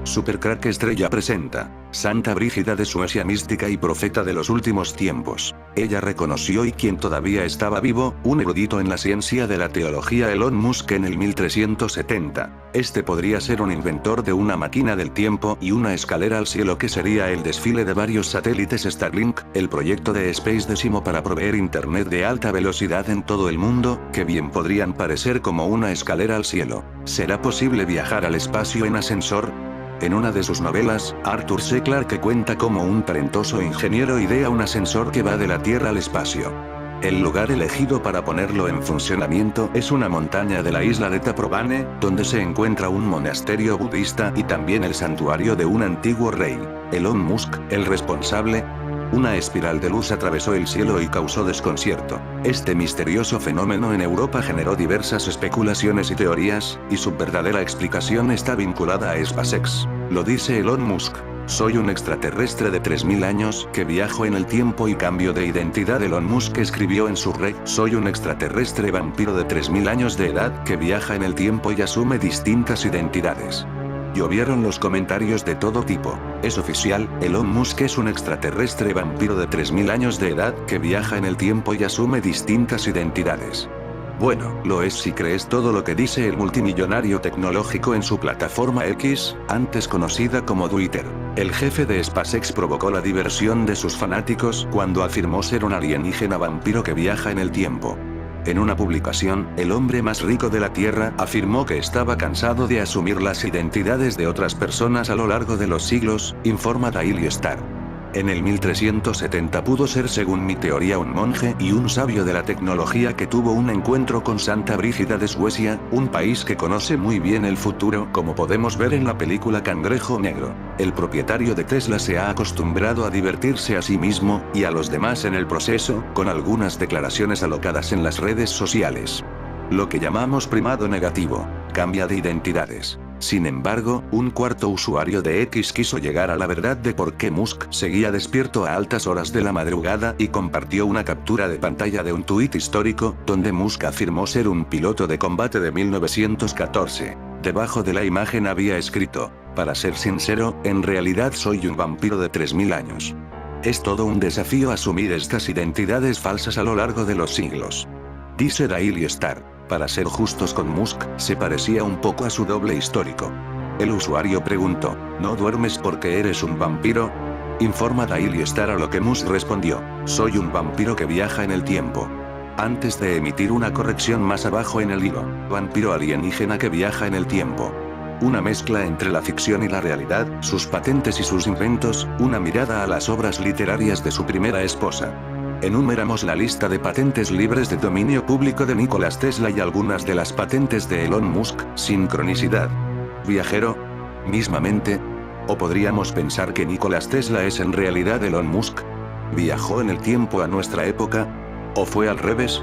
Supercrack Estrella presenta Santa Brígida de Suecia, mística y profeta de los últimos tiempos. Ella reconoció y quien todavía estaba vivo, un erudito en la ciencia de la teología, Elon Musk, en el 1370. Este podría ser un inventor de una máquina del tiempo y una escalera al cielo que sería el desfile de varios satélites Starlink, el proyecto de SpaceX para proveer internet de alta velocidad en todo el mundo, que bien podrían parecer como una escalera al cielo. ¿Será posible viajar al espacio en ascensor? En una de sus novelas, Arthur C. Clarke cuenta cómo un talentoso ingeniero idea un ascensor que va de la Tierra al espacio. El lugar elegido para ponerlo en funcionamiento es una montaña de la isla de Taprobane, donde se encuentra un monasterio budista y también el santuario de un antiguo rey. Elon Musk, el responsable. Una espiral de luz atravesó el cielo y causó desconcierto. Este misterioso fenómeno en Europa generó diversas especulaciones y teorías, y su verdadera explicación está vinculada a SpaceX. Lo dice Elon Musk. Soy un extraterrestre de 3000 años que viajo en el tiempo y cambio de identidad. Elon Musk escribió en su red: soy un extraterrestre vampiro de 3000 años de edad que viaja en el tiempo y asume distintas identidades. Llovieron los comentarios de todo tipo. Es oficial, Elon Musk es un extraterrestre vampiro de 3000 años de edad que viaja en el tiempo y asume distintas identidades. Bueno, lo es si crees todo lo que dice el multimillonario tecnológico en su plataforma X, antes conocida como Twitter. El jefe de SpaceX provocó la diversión de sus fanáticos cuando afirmó ser un alienígena vampiro que viaja en el tiempo. En una publicación, el hombre más rico de la Tierra afirmó que estaba cansado de asumir las identidades de otras personas a lo largo de los siglos, informa Daily Star. En el 1370 pudo ser, según mi teoría, un monje y un sabio de la tecnología que tuvo un encuentro con Santa Brígida de Suecia, un país que conoce muy bien el futuro, como podemos ver en la película Cangrejo Negro. El propietario de Tesla se ha acostumbrado a divertirse a sí mismo, y a los demás en el proceso, con algunas declaraciones alocadas en las redes sociales. Lo que llamamos primado negativo. Cambia de identidades. Sin embargo, un cuarto usuario de X quiso llegar a la verdad de por qué Musk seguía despierto a altas horas de la madrugada y compartió una captura de pantalla de un tuit histórico, donde Musk afirmó ser un piloto de combate de 1914. Debajo de la imagen había escrito: para ser sincero, en realidad soy un vampiro de 3000 años. Es todo un desafío asumir estas identidades falsas a lo largo de los siglos. Dice Daily Star. Para ser justos con Musk, se parecía un poco a su doble histórico. El usuario preguntó: ¿no duermes porque eres un vampiro? Informa Daily Star, a lo que Musk respondió: soy un vampiro que viaja en el tiempo. Antes de emitir una corrección más abajo en el hilo: vampiro alienígena que viaja en el tiempo. Una mezcla entre la ficción y la realidad, sus patentes y sus inventos, una mirada a las obras literarias de su primera esposa. Enumeramos la lista de patentes libres de dominio público de Nikola Tesla y algunas de las patentes de Elon Musk: sincronicidad. Viajero. Mismamente. ¿O podríamos pensar que Nikola Tesla es en realidad Elon Musk? ¿Viajó en el tiempo a nuestra época? ¿O fue al revés?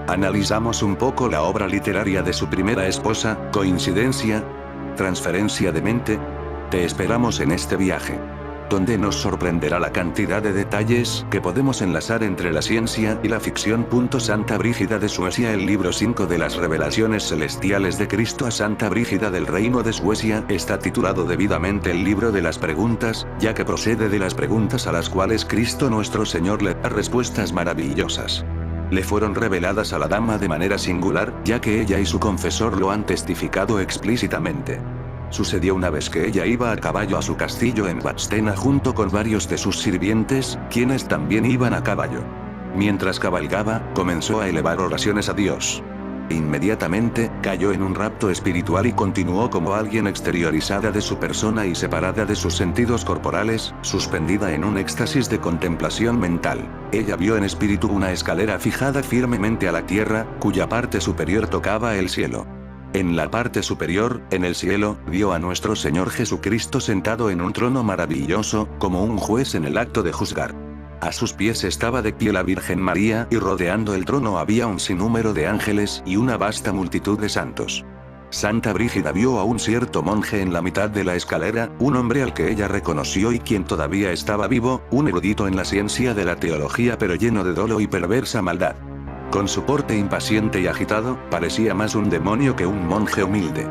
Analizamos un poco la obra literaria de su primera esposa. ¿Coincidencia? ¿Transferencia de mente? Te esperamos en este viaje, donde nos sorprenderá la cantidad de detalles que podemos enlazar entre la ciencia y la ficción. Santa Brígida de Suecia. El libro 5 de las Revelaciones Celestiales de Cristo a Santa Brígida del Reino de Suecia está titulado debidamente el libro de las preguntas, ya que procede de las preguntas a las cuales Cristo nuestro Señor le da respuestas maravillosas. Le fueron reveladas a la dama de manera singular, ya que ella y su confesor lo han testificado explícitamente. Sucedió una vez que ella iba a caballo a su castillo en Vadstena junto con varios de sus sirvientes, quienes también iban a caballo. Mientras cabalgaba, comenzó a elevar oraciones a Dios. Inmediatamente, cayó en un rapto espiritual y continuó como alguien exteriorizada de su persona y separada de sus sentidos corporales, suspendida en un éxtasis de contemplación mental. Ella vio en espíritu una escalera fijada firmemente a la tierra, cuya parte superior tocaba el cielo. En la parte superior, en el cielo, vio a nuestro Señor Jesucristo sentado en un trono maravilloso, como un juez en el acto de juzgar. A sus pies estaba de pie la Virgen María y rodeando el trono había un sinnúmero de ángeles y una vasta multitud de santos. Santa Brígida vio a un cierto monje en la mitad de la escalera, un hombre al que ella reconoció y quien todavía estaba vivo, un erudito en la ciencia de la teología pero lleno de dolo y perversa maldad. Con su porte impaciente y agitado, parecía más un demonio que un monje humilde.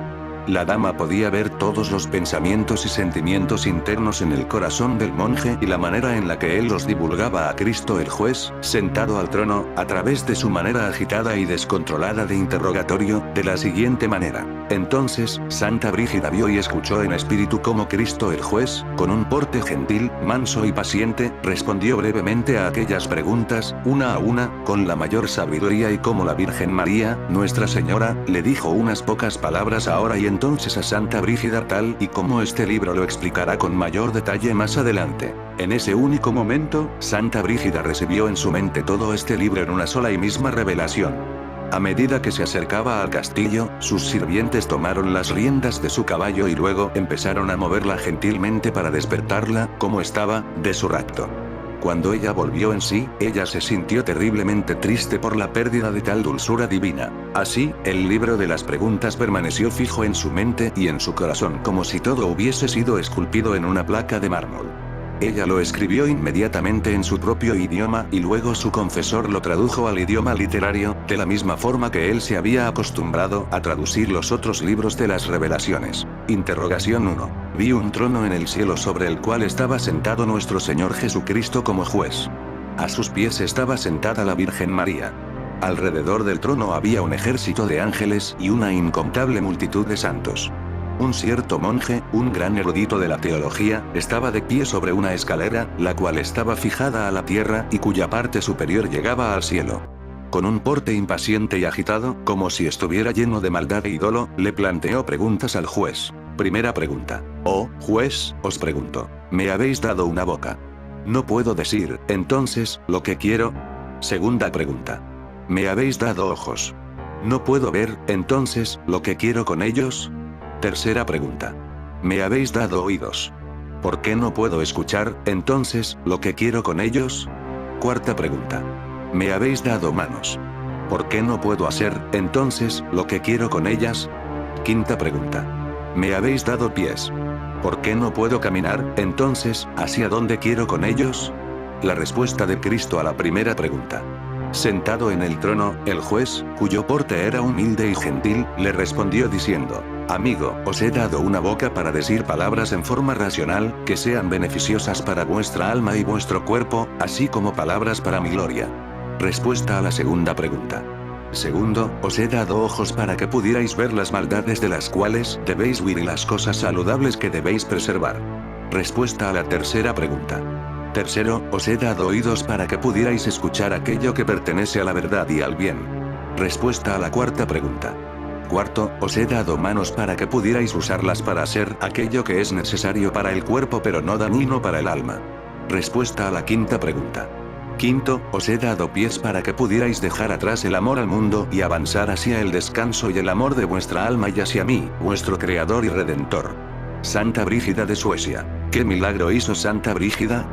La dama podía ver todos los pensamientos y sentimientos internos en el corazón del monje y la manera en la que él los divulgaba a Cristo el juez, sentado al trono, a través de su manera agitada y descontrolada de interrogatorio, de la siguiente manera. Entonces, Santa Brígida vio y escuchó en espíritu cómo Cristo el juez, con un porte gentil, manso y paciente, respondió brevemente a aquellas preguntas, una a una, con la mayor sabiduría y como la Virgen María, Nuestra Señora, le dijo unas pocas palabras ahora y entonces a Santa Brígida tal y como este libro lo explicará con mayor detalle más adelante. En ese único momento, Santa Brígida recibió en su mente todo este libro en una sola y misma revelación. A medida que se acercaba al castillo, sus sirvientes tomaron las riendas de su caballo y luego empezaron a moverla gentilmente para despertarla, como estaba, de su rapto. Cuando ella volvió en sí, ella se sintió terriblemente triste por la pérdida de tal dulzura divina. Así, el libro de las preguntas permaneció fijo en su mente y en su corazón como si todo hubiese sido esculpido en una placa de mármol. Ella lo escribió inmediatamente en su propio idioma y luego su confesor lo tradujo al idioma literario, de la misma forma que él se había acostumbrado a traducir los otros libros de las revelaciones. Interrogación 1. Vi un trono en el cielo sobre el cual estaba sentado nuestro Señor Jesucristo como juez. A sus pies estaba sentada la Virgen María. Alrededor del trono había un ejército de ángeles y una incontable multitud de santos. Un cierto monje, un gran erudito de la teología, estaba de pie sobre una escalera, la cual estaba fijada a la tierra y cuya parte superior llegaba al cielo. Con un porte impaciente y agitado, como si estuviera lleno de maldad e dolo, le planteó preguntas al juez. Primera pregunta. Oh, juez, os pregunto, ¿me habéis dado una boca? No puedo decir, entonces, lo que quiero. Segunda pregunta. ¿Me habéis dado ojos? No puedo ver, entonces, lo que quiero con ellos. Tercera pregunta. ¿Me habéis dado oídos? ¿Por qué no puedo escuchar, entonces, lo que quiero con ellos? Cuarta pregunta. ¿Me habéis dado manos? ¿Por qué no puedo hacer, entonces, lo que quiero con ellas? Quinta pregunta. ¿Me habéis dado pies? ¿Por qué no puedo caminar, entonces, hacia dónde quiero con ellos? La respuesta de Cristo a la primera pregunta. Sentado en el trono, el juez, cuyo porte era humilde y gentil, le respondió diciendo: Amigo, os he dado una boca para decir palabras en forma racional, que sean beneficiosas para vuestra alma y vuestro cuerpo, así como palabras para mi gloria. Respuesta a la segunda pregunta. Segundo, os he dado ojos para que pudierais ver las maldades de las cuales debéis huir y las cosas saludables que debéis preservar. Respuesta a la tercera pregunta. Tercero, os he dado oídos para que pudierais escuchar aquello que pertenece a la verdad y al bien. Respuesta a la cuarta pregunta. Cuarto, os he dado manos para que pudierais usarlas para hacer aquello que es necesario para el cuerpo pero no dañino para el alma. Respuesta a la quinta pregunta. Quinto, os he dado pies para que pudierais dejar atrás el amor al mundo y avanzar hacia el descanso y el amor de vuestra alma y hacia mí, vuestro Creador y Redentor. Santa Brígida de Suecia. ¿Qué milagro hizo Santa Brígida?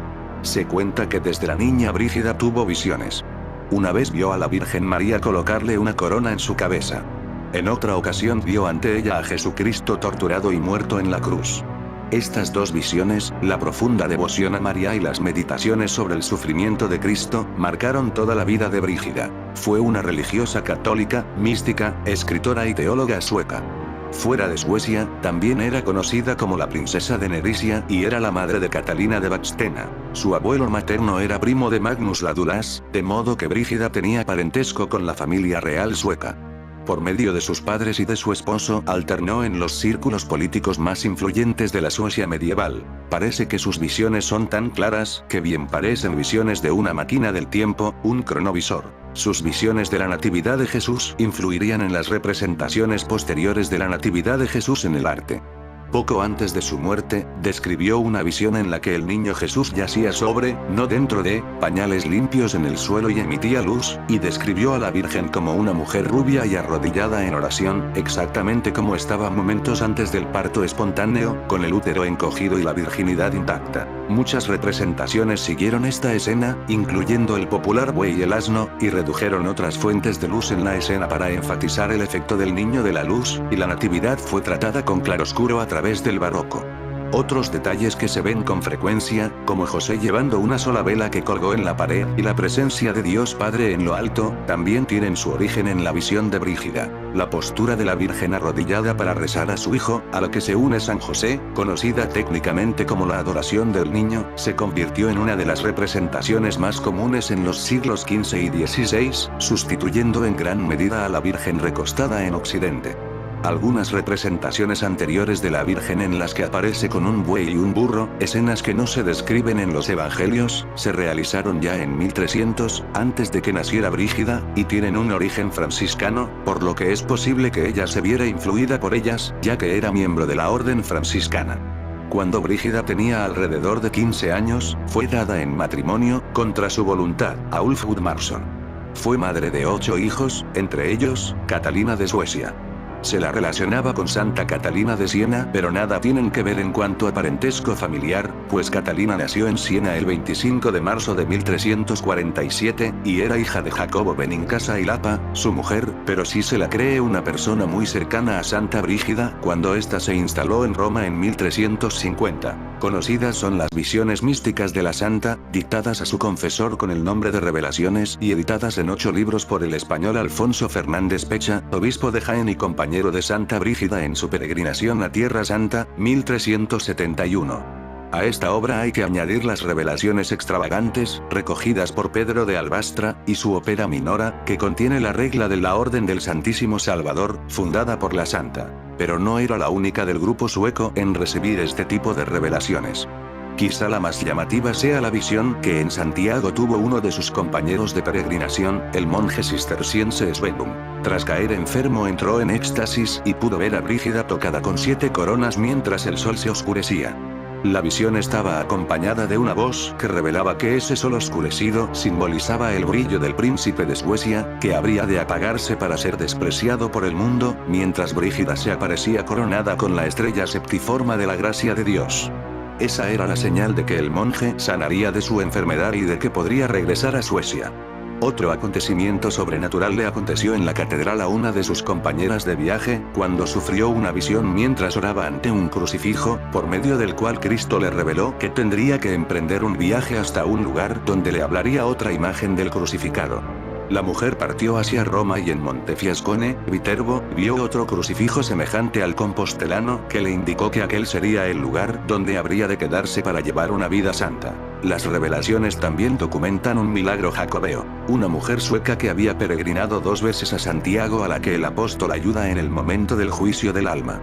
Se cuenta que desde la niña Brígida tuvo visiones. Una vez vio a la Virgen María colocarle una corona en su cabeza. En otra ocasión vio ante ella a Jesucristo torturado y muerto en la cruz. Estas dos visiones, la profunda devoción a María y las meditaciones sobre el sufrimiento de Cristo, marcaron toda la vida de Brígida. Fue una religiosa católica, mística, escritora y teóloga sueca. Fuera de Suecia, también era conocida como la princesa de Nerisia y era la madre de Catalina de Vadstena. Su abuelo materno era primo de Magnus Ladulås, de modo que Brígida tenía parentesco con la familia real sueca. Por medio de sus padres y de su esposo, alternó en los círculos políticos más influyentes de la Suecia medieval. Parece que sus visiones son tan claras, que bien parecen visiones de una máquina del tiempo, un cronovisor. Sus visiones de la Natividad de Jesús influirían en las representaciones posteriores de la Natividad de Jesús en el arte. Poco antes de su muerte, describió una visión en la que el niño Jesús yacía sobre, no dentro de, pañales limpios en el suelo y emitía luz, y describió a la Virgen como una mujer rubia y arrodillada en oración, exactamente como estaba momentos antes del parto espontáneo, con el útero encogido y la virginidad intacta. Muchas representaciones siguieron esta escena, incluyendo el popular buey y el asno, y redujeron otras fuentes de luz en la escena para enfatizar el efecto del niño de la luz, y la natividad fue tratada con claroscuro a través del barroco. Otros detalles que se ven con frecuencia, como José llevando una sola vela que colgó en la pared y la presencia de Dios Padre en lo alto, también tienen su origen en la visión de Brígida. La postura de la Virgen arrodillada para rezar a su hijo, a lo que se une San José, conocida técnicamente como la adoración del niño, se convirtió en una de las representaciones más comunes en los siglos XV y XVI, sustituyendo en gran medida a la Virgen recostada en Occidente. Algunas representaciones anteriores de la Virgen en las que aparece con un buey y un burro, escenas que no se describen en los evangelios, se realizaron ya en 1300, antes de que naciera Brígida, y tienen un origen franciscano, por lo que es posible que ella se viera influida por ellas, ya que era miembro de la orden franciscana. Cuando Brígida tenía alrededor de 15 años, fue dada en matrimonio, contra su voluntad, a Ulf Gudmarsson. Fue madre de 8 hijos, entre ellos, Catalina de Suecia. Se la relacionaba con Santa Catalina de Siena, pero nada tienen que ver en cuanto a parentesco familiar, pues Catalina nació en Siena el 25 de marzo de 1347, y era hija de Jacobo Benincasa y Lapa, su mujer, pero sí se la cree una persona muy cercana a Santa Brígida, cuando ésta se instaló en Roma en 1350. Conocidas son las visiones místicas de la santa, dictadas a su confesor con el nombre de Revelaciones y editadas en 8 libros por el español Alfonso Fernández Pecha, obispo de Jaén y compañero de Santa Brígida en su peregrinación a Tierra Santa, 1371. A esta obra hay que añadir las revelaciones extravagantes, recogidas por Pedro de Albastra, y su ópera minora, que contiene la regla de la Orden del Santísimo Salvador, fundada por la santa. Pero no era la única del grupo sueco en recibir este tipo de revelaciones. Quizá la más llamativa sea la visión que en Santiago tuvo uno de sus compañeros de peregrinación, el monje cisterciense Svenum. Tras caer enfermo entró en éxtasis y pudo ver a Brígida tocada con 7 coronas mientras el sol se oscurecía. La visión estaba acompañada de una voz que revelaba que ese sol oscurecido simbolizaba el brillo del príncipe de Suecia, que habría de apagarse para ser despreciado por el mundo, mientras Brígida se aparecía coronada con la estrella septiforme de la gracia de Dios. Esa era la señal de que el monje sanaría de su enfermedad y de que podría regresar a Suecia. Otro acontecimiento sobrenatural le aconteció en la catedral a una de sus compañeras de viaje, cuando sufrió una visión mientras oraba ante un crucifijo, por medio del cual Cristo le reveló que tendría que emprender un viaje hasta un lugar donde le hablaría otra imagen del crucificado. La mujer partió hacia Roma y en Montefiascone, Viterbo, vio otro crucifijo semejante al compostelano, que le indicó que aquel sería el lugar donde habría de quedarse para llevar una vida santa. Las revelaciones también documentan un milagro jacobeo, una mujer sueca que había peregrinado 2 veces a Santiago a la que el apóstol ayuda en el momento del juicio del alma.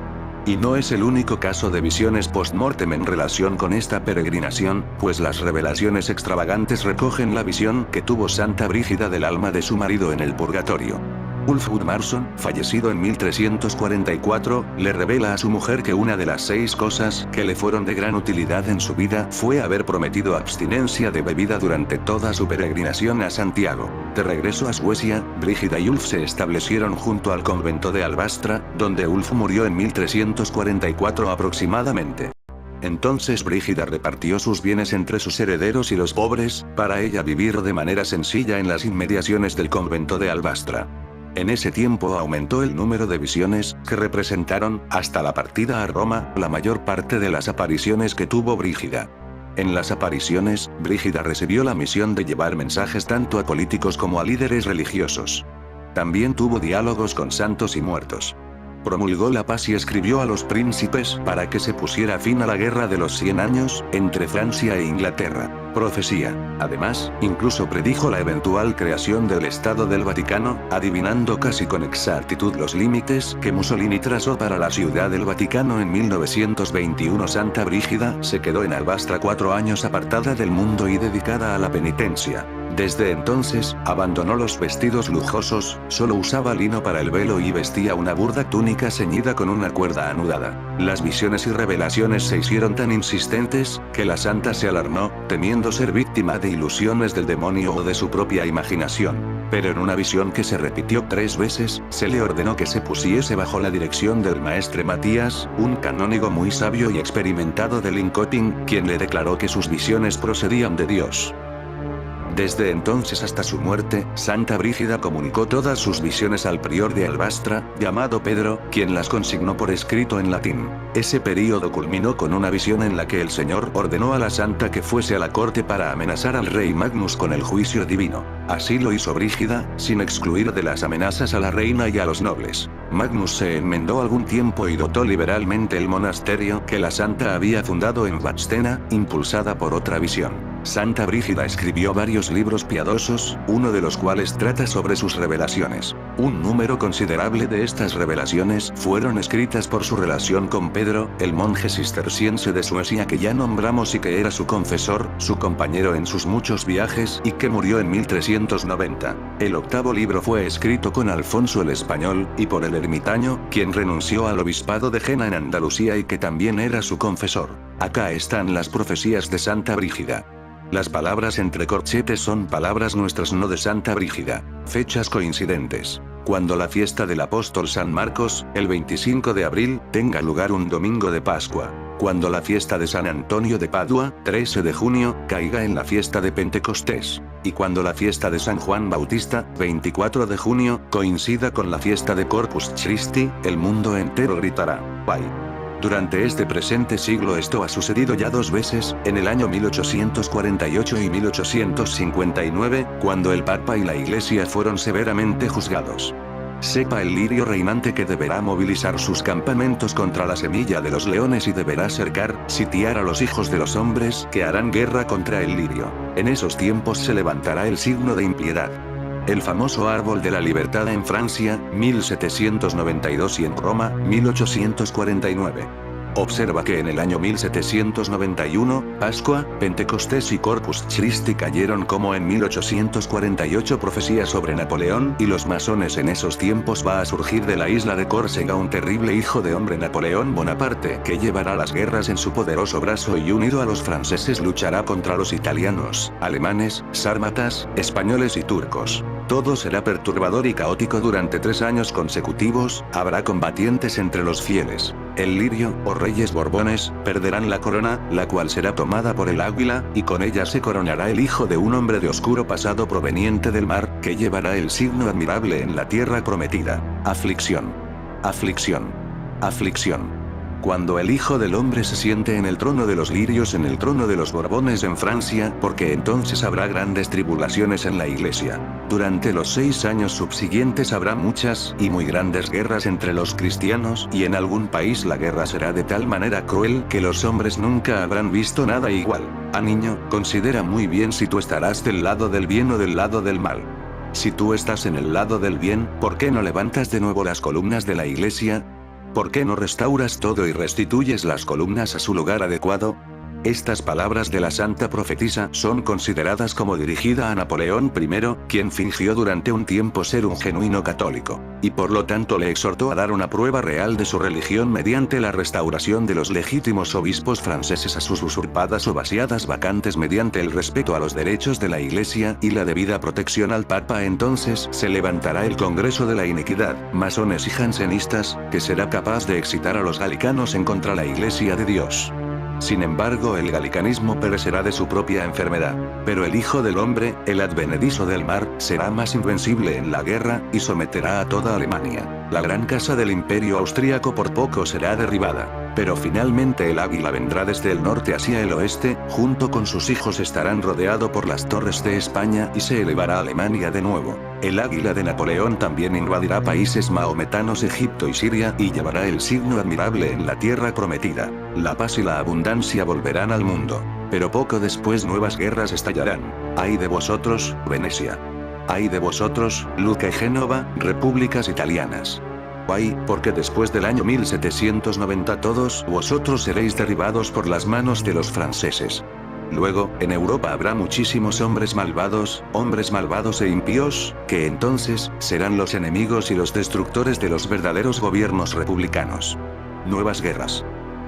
Y no es el único caso de visiones post-mortem en relación con esta peregrinación, pues las revelaciones extravagantes recogen la visión que tuvo Santa Brígida del alma de su marido en el purgatorio. Ulf Gudmarsson, fallecido en 1344, le revela a su mujer que una de las 6 cosas que le fueron de gran utilidad en su vida fue haber prometido abstinencia de bebida durante toda su peregrinación a Santiago. De regreso a Suecia, Brígida y Ulf se establecieron junto al convento de Albastra, donde Ulf murió en 1344 aproximadamente. Entonces Brígida repartió sus bienes entre sus herederos y los pobres, para ella vivir de manera sencilla en las inmediaciones del convento de Albastra. En ese tiempo aumentó el número de visiones, que representaron, hasta la partida a Roma, la mayor parte de las apariciones que tuvo Brígida. En las apariciones, Brígida recibió la misión de llevar mensajes tanto a políticos como a líderes religiosos. También tuvo diálogos con santos y muertos. Promulgó la paz y escribió a los príncipes para que se pusiera fin a la guerra de los 100 años, entre Francia e Inglaterra. Profecía. Además, incluso predijo la eventual creación del Estado del Vaticano, adivinando casi con exactitud los límites que Mussolini trazó para la Ciudad del Vaticano en 1921. Santa Brígida se quedó en Albastra 4 años apartada del mundo y dedicada a la penitencia. Desde entonces, abandonó los vestidos lujosos, solo usaba lino para el velo y vestía una burda túnica ceñida con una cuerda anudada. Las visiones y revelaciones se hicieron tan insistentes, que la santa se alarmó, temiendo ser víctima de ilusiones del demonio o de su propia imaginación. Pero en una visión que se repitió 3 veces, se le ordenó que se pusiese bajo la dirección del maestre Matías, un canónigo muy sabio y experimentado de Linköping, quien le declaró que sus visiones procedían de Dios. Desde entonces hasta su muerte, Santa Brígida comunicó todas sus visiones al prior de Albastra, llamado Pedro, quien las consignó por escrito en latín. Ese período culminó con una visión en la que el Señor ordenó a la santa que fuese a la corte para amenazar al rey Magnus con el juicio divino. Así lo hizo Brígida, sin excluir de las amenazas a la reina y a los nobles. Magnus se enmendó algún tiempo y dotó liberalmente el monasterio que la santa había fundado en Vadstena, impulsada por otra visión. Santa Brígida escribió varios libros piadosos, uno de los cuales trata sobre sus revelaciones. Un número considerable de estas revelaciones fueron escritas por su relación con Pedro, el monje cisterciense de Suecia que ya nombramos y que era su confesor, su compañero en sus muchos viajes y que murió en 1390. El octavo libro fue escrito con Alfonso el Español, y por el ermitaño, quien renunció al obispado de Jena en Andalucía y que también era su confesor. Acá están las profecías de Santa Brígida. Las palabras entre corchetes son palabras nuestras, no de Santa Brígida. Fechas coincidentes. Cuando la fiesta del apóstol San Marcos, el 25 de abril, tenga lugar un domingo de Pascua. Cuando la fiesta de San Antonio de Padua, 13 de junio, caiga en la fiesta de Pentecostés. Y cuando la fiesta de San Juan Bautista, 24 de junio, coincida con la fiesta de Corpus Christi, el mundo entero gritará: ¡Ay! Durante este presente siglo esto ha sucedido ya dos veces, en el año 1848 y 1859, cuando el Papa y la Iglesia fueron severamente juzgados. Sepa el lirio reinante que deberá movilizar sus campamentos contra la semilla de los leones y deberá cercar, sitiar a los hijos de los hombres que harán guerra contra el lirio. En esos tiempos se levantará el signo de impiedad. El famoso árbol de la libertad en Francia, 1792 y en Roma, 1849. Observa que en el año 1791, Pascua, Pentecostés y Corpus Christi cayeron como en 1848 profecías sobre Napoleón y los masones. En esos tiempos va a surgir de la isla de Córcega un terrible hijo de hombre, Napoleón Bonaparte, que llevará las guerras en su poderoso brazo y unido a los franceses luchará contra los italianos, alemanes, sármatas, españoles y turcos. Todo será perturbador y caótico durante 3 años consecutivos, habrá combatientes entre los fieles. El lirio, o reyes borbones, perderán la corona, la cual será tomada por el águila, y con ella se coronará el hijo de un hombre de oscuro pasado proveniente del mar, que llevará el signo admirable en la tierra prometida. Aflicción. Aflicción. Aflicción. Cuando el Hijo del Hombre se siente en el trono de los lirios, en el trono de los Borbones en Francia, porque entonces habrá grandes tribulaciones en la Iglesia. Durante los 6 años subsiguientes habrá muchas y muy grandes guerras entre los cristianos, y en algún país la guerra será de tal manera cruel que los hombres nunca habrán visto nada igual. Niño, considera muy bien si tú estarás del lado del bien o del lado del mal. Si tú estás en el lado del bien, ¿por qué no levantas de nuevo las columnas de la Iglesia? ¿Por qué no restauras todo y restituyes las columnas a su lugar adecuado? Estas palabras de la santa profetisa son consideradas como dirigida a Napoleón I, quien fingió durante un tiempo ser un genuino católico, y por lo tanto le exhortó a dar una prueba real de su religión mediante la restauración de los legítimos obispos franceses a sus usurpadas o vaciadas vacantes mediante el respeto a los derechos de la Iglesia y la debida protección al Papa. Entonces se levantará el Congreso de la Iniquidad, masones y jansenistas, que será capaz de excitar a los galicanos en contra la Iglesia de Dios. Sin embargo, el galicanismo perecerá de su propia enfermedad. Pero el Hijo del Hombre, el advenedizo del mar, será más invencible en la guerra, y someterá a toda Alemania. La gran casa del Imperio Austríaco por poco será derribada. Pero finalmente el águila vendrá desde el norte hacia el oeste, junto con sus hijos estarán rodeado por las torres de España y se elevará Alemania de nuevo. El águila de Napoleón también invadirá países mahometanos, Egipto y Siria, y llevará el signo admirable en la tierra prometida. La paz y la abundancia volverán al mundo. Pero poco después nuevas guerras estallarán. ¡Ay de vosotros, Venecia! ¡Ay de vosotros, Lucca y Génova, repúblicas italianas! ¡Ay, porque después del año 1790 todos vosotros seréis derribados por las manos de los franceses! Luego, en Europa habrá muchísimos hombres malvados e impíos, que entonces serán los enemigos y los destructores de los verdaderos gobiernos republicanos. Nuevas guerras.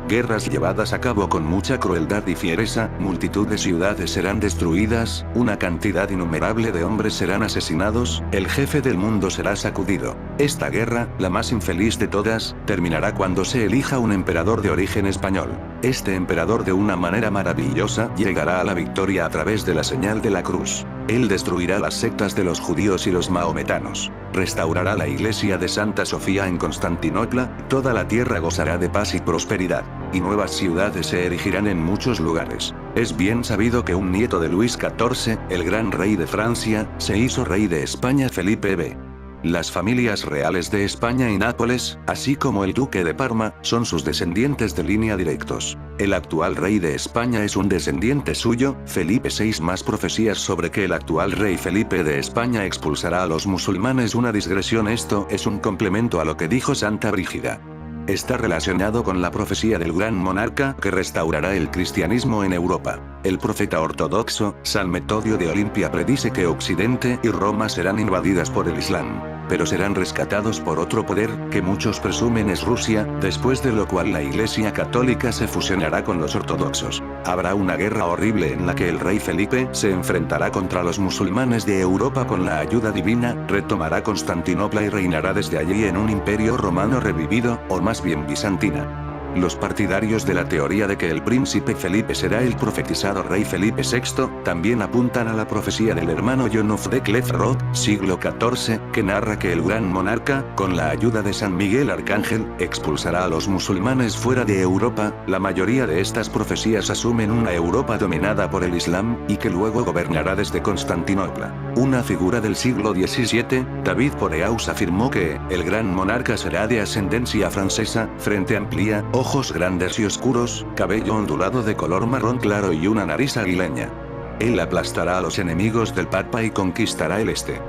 Guerras llevadas a cabo con mucha crueldad y fiereza, multitud de ciudades serán destruidas, una cantidad innumerable de hombres serán asesinados, el jefe del mundo será sacudido. Esta guerra, la más infeliz de todas, terminará cuando se elija un emperador de origen español. Este emperador de una manera maravillosa llegará a la victoria a través de la señal de la cruz. Él destruirá las sectas de los judíos y los maometanos. Restaurará la iglesia de Santa Sofía en Constantinopla, toda la tierra gozará de paz y prosperidad. Y nuevas ciudades se erigirán en muchos lugares. Es bien sabido que un nieto de Luis XIV, el gran rey de Francia, se hizo rey de España Felipe V. Las familias reales de España y Nápoles, así como el duque de Parma, son sus descendientes de línea directos. El actual rey de España es un descendiente suyo, Felipe VI. Más profecías sobre que el actual rey Felipe de España expulsará a los musulmanes, una digresión. Esto es un complemento a lo que dijo Santa Brígida. Está relacionado con la profecía del gran monarca que restaurará el cristianismo en Europa. El profeta ortodoxo, San Metodio de Olimpia, predice que Occidente y Roma serán invadidas por el Islam, pero serán rescatados por otro poder, que muchos presumen es Rusia, después de lo cual la Iglesia Católica se fusionará con los ortodoxos. Habrá una guerra horrible en la que el rey Felipe se enfrentará contra los musulmanes de Europa con la ayuda divina, retomará Constantinopla y reinará desde allí en un imperio romano revivido, o más bien bizantina. Los partidarios de la teoría de que el príncipe Felipe será el profetizado rey Felipe VI, también apuntan a la profecía del hermano John of the Clef Road, siglo XIV, que narra que el gran monarca, con la ayuda de San Miguel Arcángel, expulsará a los musulmanes fuera de Europa. La mayoría de estas profecías asumen una Europa dominada por el Islam, y que luego gobernará desde Constantinopla. Una figura del siglo XVII, David Boreaus, afirmó que el gran monarca será de ascendencia francesa, frente amplia, ojos grandes y oscuros, cabello ondulado de color marrón claro y una nariz aguileña. Él aplastará a los enemigos del Papa y conquistará el este.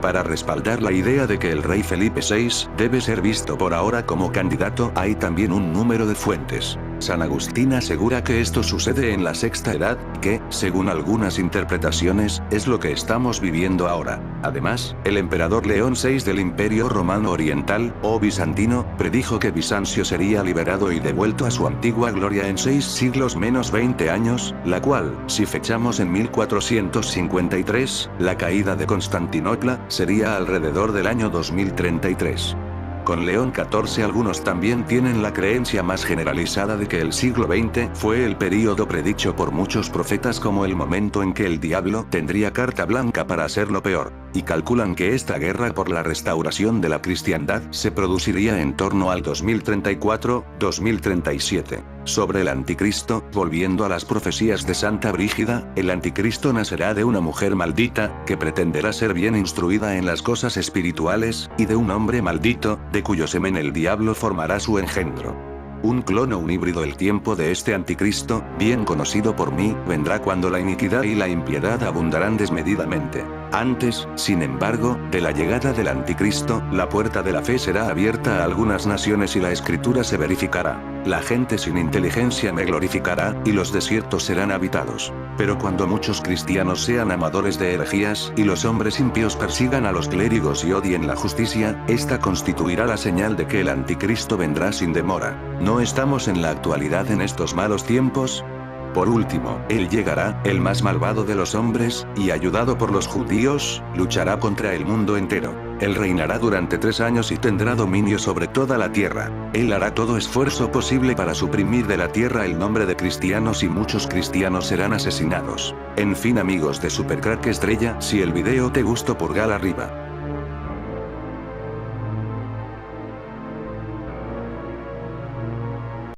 Para respaldar la idea de que el rey Felipe VI debe ser visto por ahora como candidato, hay también un número de fuentes. San Agustín asegura que esto sucede en la Sexta Edad, que, según algunas interpretaciones, es lo que estamos viviendo ahora. Además, el emperador León VI del Imperio Romano Oriental, o Bizantino, predijo que Bizancio sería liberado y devuelto a su antigua gloria en 6 siglos menos 20 años, la cual, si fechamos en 1453, la caída de Constantinopla, sería alrededor del año 2033. Con León XIV algunos también tienen la creencia más generalizada de que el siglo XX fue el período predicho por muchos profetas como el momento en que el diablo tendría carta blanca para hacer lo peor, y calculan que esta guerra por la restauración de la cristiandad se produciría en torno al 2034-2037. Sobre el anticristo, volviendo a las profecías de Santa Brígida, el anticristo nacerá de una mujer maldita, que pretenderá ser bien instruida en las cosas espirituales, y de un hombre maldito, de cuyo semen el diablo formará su engendro. Un clon o un híbrido. El tiempo de este anticristo, bien conocido por mí, vendrá cuando la iniquidad y la impiedad abundarán desmedidamente. Antes, sin embargo, de la llegada del anticristo, la puerta de la fe será abierta a algunas naciones y la escritura se verificará. La gente sin inteligencia me glorificará, y los desiertos serán habitados. Pero cuando muchos cristianos sean amadores de herejías, y los hombres impios persigan a los clérigos y odien la justicia, esta constituirá la señal de que el anticristo vendrá sin demora. ¿No estamos en la actualidad en estos malos tiempos? Por último, él llegará, el más malvado de los hombres, y ayudado por los judíos, luchará contra el mundo entero. Él reinará durante 3 años y tendrá dominio sobre toda la tierra. Él hará todo esfuerzo posible para suprimir de la tierra el nombre de cristianos y muchos cristianos serán asesinados. En fin, amigos de Supercrack Estrella, si el video te gustó, pulgar arriba.